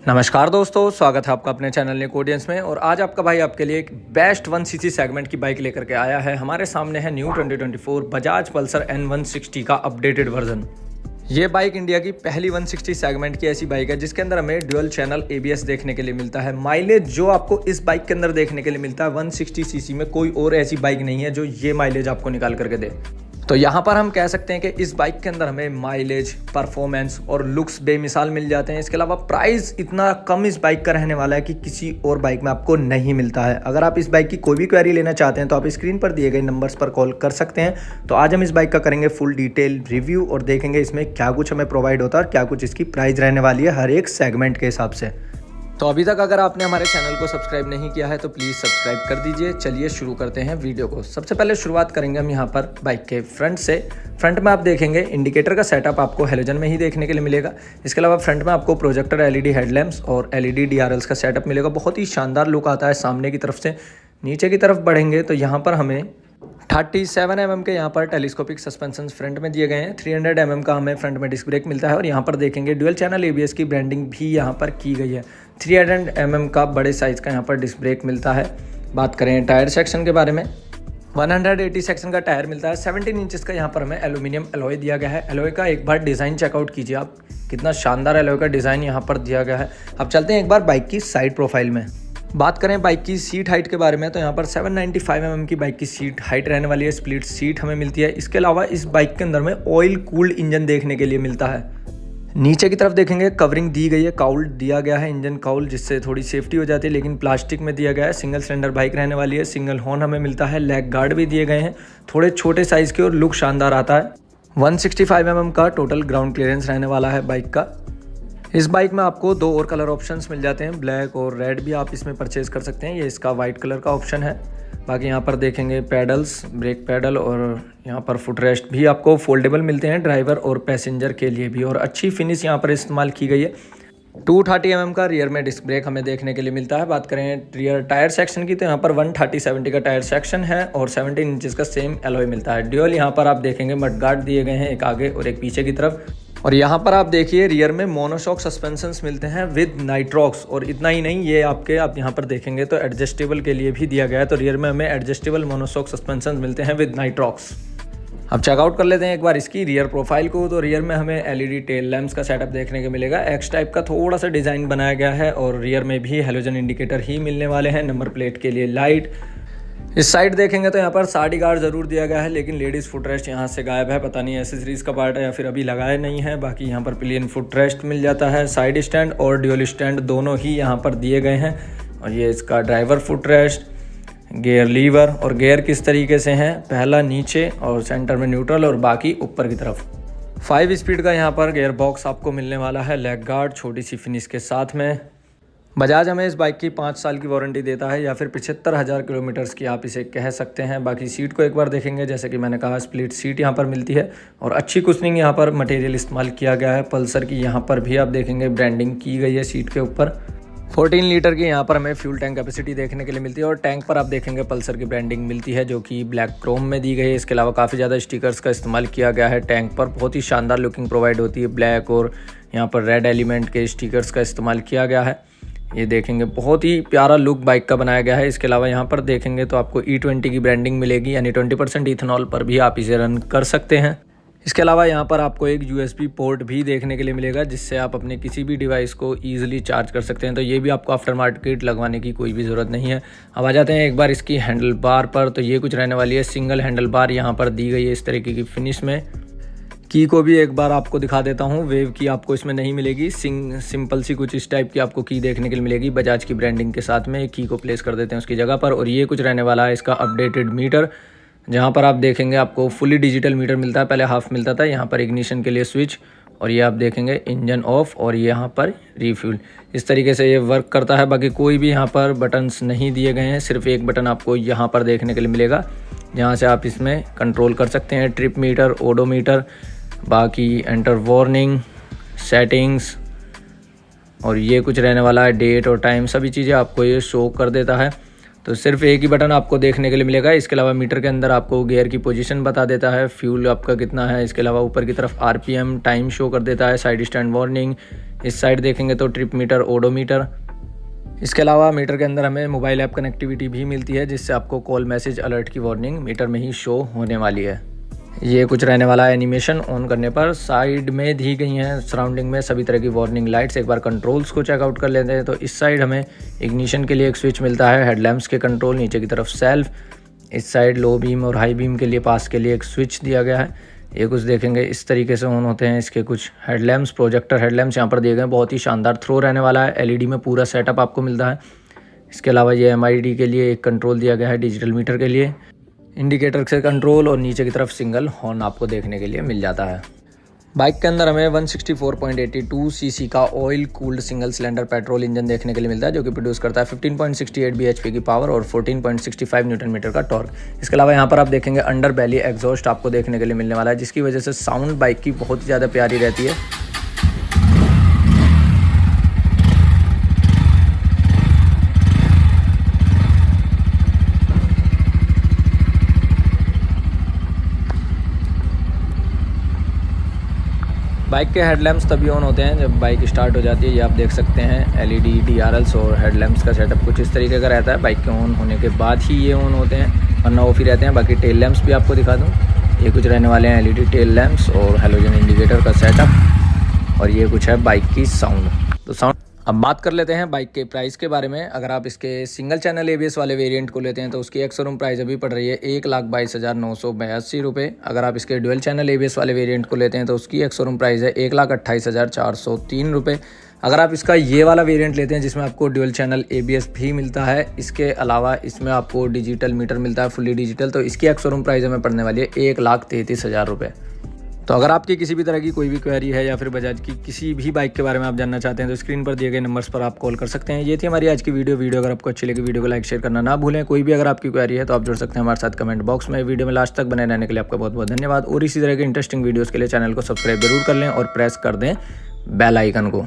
नमस्कार दोस्तों, स्वागत है आपका अपने चैनल नेक ऑडियंस में। और आज आपका भाई आपके लिए एक बेस्ट 1cc सेगमेंट की बाइक लेकर के आया है। हमारे सामने है न्यू 2024 बजाज पल्सर N160 का अपडेटेड वर्जन। ये बाइक इंडिया की पहली 160 सेगमेंट की ऐसी बाइक है जिसके अंदर हमें ड्यूअल चैनल ABS देखने के लिए मिलता है। माइलेज जो आपको इस बाइक के अंदर देखने के लिए मिलता है 160cc में कोई और ऐसी बाइक नहीं है जो ये माइलेज आपको निकाल करके दे। तो यहाँ पर हम कह सकते हैं कि इस बाइक के अंदर हमें माइलेज, परफॉर्मेंस और लुक्स बेमिसाल मिल जाते हैं। इसके अलावा प्राइस इतना कम इस बाइक का रहने वाला है कि किसी और बाइक में आपको नहीं मिलता है। अगर आप इस बाइक की कोई भी क्वेरी लेना चाहते हैं तो आप स्क्रीन पर दिए गए नंबर्स पर कॉल कर सकते हैं। तो आज हम इस बाइक का करेंगे फुल डिटेल रिव्यू और देखेंगे इसमें क्या कुछ हमें प्रोवाइड होता है और क्या कुछ इसकी प्राइस रहने वाली है हर एक सेगमेंट के हिसाब से। तो अभी तक अगर आपने हमारे चैनल को सब्सक्राइब नहीं किया है तो प्लीज़ सब्सक्राइब कर दीजिए। चलिए शुरू करते हैं वीडियो को। सबसे पहले शुरुआत करेंगे हम यहाँ पर बाइक के फ्रंट से। फ्रंट में आप देखेंगे इंडिकेटर का सेटअप आपको हेलोजन में ही देखने के लिए मिलेगा। इसके अलावा फ्रंट में आपको प्रोजेक्टर LED हेडलैम्प्स और LED DRLs का सेटअप मिलेगा। बहुत ही शानदार लुक आता है सामने की तरफ से। नीचे की तरफ बढ़ेंगे तो यहाँ पर हमें 37 mm के यहाँ पर टेलीस्कोपिक सस्पेंशन फ्रंट में दिए गए हैं। 300 mm का हमें फ्रंट में डिस्क ब्रेक मिलता है और यहाँ पर देखेंगे ड्यूअल चैनल ABS की ब्रांडिंग भी यहाँ पर की गई है। 300 mm का बड़े साइज़ का यहाँ पर डिस्क ब्रेक मिलता है। बात करें टायर सेक्शन के बारे में, 180 सेक्शन का टायर मिलता है। 17 इंचेस का यहाँ पर हमें एल्यूमिनियम एलॉय दिया गया है। एलॉय का एक बार डिज़ाइन चेकआउट कीजिए आप, कितना शानदार एलॉय का डिज़ाइन यहाँ पर दिया गया है। अब चलते हैं एक बार बाइक की साइड प्रोफाइल में। बात करें बाइक की सीट हाइट के बारे में तो यहाँ पर 795 mm की बाइक की सीट हाइट रहने वाली है। स्प्लिट सीट हमें मिलती है। इसके अलावा इस बाइक के अंदर में ऑयल कूल्ड इंजन देखने के लिए मिलता है। नीचे की तरफ देखेंगे कवरिंग दी गई है, काउल दिया गया है, इंजन काउल, जिससे थोड़ी सेफ्टी हो जाती है, लेकिन प्लास्टिक में दिया गया है। सिंगल सिलेंडर बाइक रहने वाली है। सिंगल हॉर्न हमें मिलता है। लेग गार्ड भी दिए गए हैं, थोड़े छोटे साइज़ के और लुक शानदार आता है। 165 mm का टोटल ग्राउंड क्लियरेंस रहने वाला है बाइक का। इस बाइक में आपको दो और कलर ऑप्शंस मिल जाते हैं, ब्लैक और रेड भी आप इसमें परचेज कर सकते हैं। ये इसका वाइट कलर का ऑप्शन है। बाकी यहाँ पर देखेंगे पैडल्स, ब्रेक पैडल और यहाँ पर फुट रेस्ट भी आपको फोल्डेबल मिलते हैं ड्राइवर और पैसेंजर के लिए भी। और अच्छी फिनिश यहाँ पर इस्तेमाल की गई है। 230 mm का रियर में डिस्क ब्रेक हमें देखने के लिए मिलता है। बात करें रियर टायर सेक्शन की तो यहाँ पर 130/70 का टायर सेक्शन है और 17 इंचेस का सेम एलॉय मिलता है। ड्यूअल यहाँ पर आप देखेंगे मड गार्ड दिए गए हैं, एक आगे और एक पीछे की तरफ। और यहाँ पर आप देखिए रियर में मोनोशॉक सस्पेंशंस मिलते हैं विद नाइट्रॉक्स। और इतना ही नहीं, ये आप यहाँ पर देखेंगे तो एडजस्टेबल के लिए भी दिया गया है। तो रियर में हमें एडजस्टेबल मोनोशॉक सस्पेंशंस मिलते हैं विद नाइट्रॉक्स। अब चेकआउट कर लेते हैं एक बार इसकी रियर प्रोफाइल को। तो रियर में हमें LED टेल लैंप्स का सेटअप देखने को मिलेगा। एक्स टाइप का थोड़ा सा डिज़ाइन बनाया गया है और रियर में भी हेलोजन इंडिकेटर ही मिलने वाले हैं। नंबर प्लेट के लिए लाइट। इस साइड देखेंगे तो यहाँ पर साडी गार्ड ज़रूर दिया गया है, लेकिन लेडीज़ फुट रेस्ट यहाँ से गायब है। पता नहीं एसेसरीज़ का पार्ट है या फिर अभी लगाया नहीं है। बाकी यहाँ पर प्लेन फुट रेस्ट मिल जाता है। साइड स्टैंड और ड्यूअल स्टैंड दोनों ही यहाँ पर दिए गए हैं। और ये इसका driver foot rest, gear lever और गियर किस तरीके से हैं, पहला नीचे और सेंटर में न्यूट्रल और बाकी ऊपर की तरफ। 5 स्पीड का यहाँ पर गियर बॉक्स आपको मिलने वाला है। लेग गार्ड छोटी सी फिनिश के साथ में। बजाज हमें इस बाइक की 5 साल की वारंटी देता है या फिर 75,000 किलोमीटर्स की आप इसे कह सकते हैं। बाकी सीट को एक बार देखेंगे, जैसे कि मैंने कहा स्प्लिट सीट यहाँ पर मिलती है और अच्छी कुशनिंग यहाँ पर मटेरियल इस्तेमाल किया गया है। पल्सर की यहाँ पर भी आप देखेंगे ब्रांडिंग की गई है सीट के ऊपर। 14 लीटर की यहाँ पर हमें फ्यूल टैंक कैपेसिटी देखने के लिए मिलती है और टैंक पर आप देखेंगे पल्सर की ब्रांडिंग मिलती है जो कि ब्लैक क्रोम में दी गई है। इसके अलावा काफ़ी ज़्यादा स्टिकर्स का इस्तेमाल किया गया है टैंक पर। बहुत ही शानदार लुकिंग प्रोवाइड होती है। ब्लैक और यहाँ पर रेड एलिमेंट के स्टिकर्स का इस्तेमाल किया गया है। ये देखेंगे बहुत ही प्यारा लुक बाइक का बनाया गया है। इसके अलावा यहाँ पर देखेंगे तो आपको E20 की ब्रांडिंग मिलेगी, यानी 20% इथेनॉल पर भी आप इसे रन कर सकते हैं। इसके अलावा यहाँ पर आपको एक USB पोर्ट भी देखने के लिए मिलेगा जिससे आप अपने किसी भी डिवाइस को ईजिली चार्ज कर सकते हैं। तो ये भी आपको आफ्टर मार्केट लगवाने की कोई भी ज़रूरत नहीं है। अब आ जाते हैं एक बार इसकी हैंडल बार पर। तो ये कुछ रहने वाली है। सिंगल हैंडल बार यहाँ पर दी गई है इस तरीके की फिनिश में। की को भी एक बार आपको दिखा देता हूँ। वेव की आपको इसमें नहीं मिलेगी। सिंपल सी कुछ इस टाइप की आपको की देखने के लिए मिलेगी बजाज की ब्रांडिंग के साथ में। की को प्लेस कर देते हैं उसकी जगह पर। और ये कुछ रहने वाला है इसका अपडेटेड मीटर, जहाँ पर आप देखेंगे आपको फुली डिजिटल मीटर मिलता है। पहले हाफ मिलता था। यहाँ पर इग्निशन के लिए स्विच और ये आप देखेंगे इंजन ऑफ और यहाँ पर रिफ्यूल। इस तरीके से ये वर्क करता है। बाकी कोई भी यहाँ पर बटन्स नहीं दिए गए हैं। सिर्फ एक बटन आपको यहाँ पर देखने के लिए मिलेगा जहाँ से आप इसमें कंट्रोल कर सकते हैं ट्रिप मीटर, ओडोमीटर, बाकी एंटर वार्निंग, सेटिंग्स और ये कुछ रहने वाला है डेट और टाइम, सभी चीज़ें आपको ये शो कर देता है। तो सिर्फ एक ही बटन आपको देखने के लिए मिलेगा। इसके अलावा मीटर के अंदर आपको गियर की पोजीशन बता देता है, फ्यूल आपका कितना है। इसके अलावा ऊपर की तरफ आरपीएम, टाइम शो कर देता है, साइड स्टैंड वार्निंग। इस साइड देखेंगे तो ट्रिप मीटर, ओडोमीटर। इसके अलावा मीटर के अंदर हमें मोबाइल ऐप कनेक्टिविटी भी मिलती है, जिससे आपको कॉल, मैसेज, अलर्ट की वार्निंग मीटर में ही शो होने वाली है। ये कुछ रहने वाला है एनिमेशन ऑन करने पर। साइड में दी गई हैं सराउंडिंग में सभी तरह की वार्निंग लाइट्स। एक बार कंट्रोल्स को चेकआउट कर लेते हैं तो इस साइड हमें इग्निशन के लिए एक स्विच मिलता है, हेडलैम्प्स के कंट्रोल, नीचे की तरफ सेल्फ। इस साइड लो बीम और हाई बीम के लिए पास के लिए एक स्विच दिया गया है। ये कुछ देखेंगे इस तरीके से ऑन होते हैं इसके कुछ हेडलैम्प्स, प्रोजेक्टर हेडलैम्प्स यहाँ पर दिए गए हैं। बहुत ही शानदार थ्रो रहने वाला है, एलईडी में पूरा सेटअप आपको मिलता है। इसके अलावा ये एमआईडी के लिए एक कंट्रोल दिया गया है, डिजिटल मीटर के लिए, इंडिकेटर से कंट्रोल, और नीचे की तरफ सिंगल हॉर्न आपको देखने के लिए मिल जाता है। बाइक के अंदर हमें 164.82 सीसी का oil cooled single cylinder petrol engine देखने के लिए मिलता है, जो कि प्रोड्यूस करता है 15.68 bhp की पावर और 14.65 न्यूटन मीटर का टॉर्क। इसके अलावा यहाँ पर आप देखेंगे अंडर बैली एग्जॉस्ट आपको देखने के लिए मिलने वाला है, जिसकी वजह से साउंड बाइक की बहुत ही ज़्यादा प्यारी रहती है। बाइक के हेडलैम्प्स तभी ऑन होते हैं जब बाइक स्टार्ट हो जाती है। ये आप देख सकते हैं एलईडी, डीआरएल्स और हेडलैम्प्स का सेटअप कुछ इस तरीके का रहता है। बाइक के ऑन होने के बाद ही ये ऑन होते हैं, वरना ऑफ ही रहते हैं। बाकी टेल लैम्प्स भी आपको दिखा दूँ, ये कुछ रहने वाले हैं एलईडी टेल लैम्प्स और हेलोजन इंडिकेटर का सेटअप। और ये कुछ है बाइक की साउंड। तो साउंड अब बात कर लेते हैं बाइक के प्राइस के बारे में। अगर आप इसके सिंगल चैनल एबीएस वाले वेरिएंट को लेते हैं तो उसकी एक्स शोरूम प्राइस अभी पड़ रही है 1,22,982 रुपये। अगर आप इसके डुअल चैनल एबीएस वाले वेरिएंट को लेते हैं तो उसकी एक्स शोरूम प्राइस है 1,28,403 रुपये। अगर आप इसका ये वाला वेरिएंट लेते हैं जिसमें आपको डुअल चैनल एबीएस भी मिलता है, इसके अलावा इसमें आपको डिजिटल मीटर मिलता है फुली डिजिटल, तो इसकी एक्स शोरूम प्राइस हमें पड़ने वाली है 1,33,000 रुपये। तो अगर आपकी किसी भी तरह की कोई भी क्वेरी है या फिर बजाज की किसी भी बाइक के बारे में आप जानना चाहते हैं तो स्क्रीन पर दिए गए नंबर्स पर आप कॉल कर सकते हैं। ये थी हमारी आज की वीडियो अगर आपको अच्छी लगी वीडियो को लाइक शेयर करना ना भूलें। कोई भी अगर आपकी क्वेरी है तो आप जुड़ सकते हैं हमारे साथ कमेंट बॉक्स में। वीडियो में लास्ट तक बने रहने के लिए आपका बहुत बहुत धन्यवाद। और इसी तरह के इंटरेस्टिंग वीडियोज़ के लिए चैनल को सब्सक्राइब जरूर कर लें और प्रेस कर दें बेल आइकन को।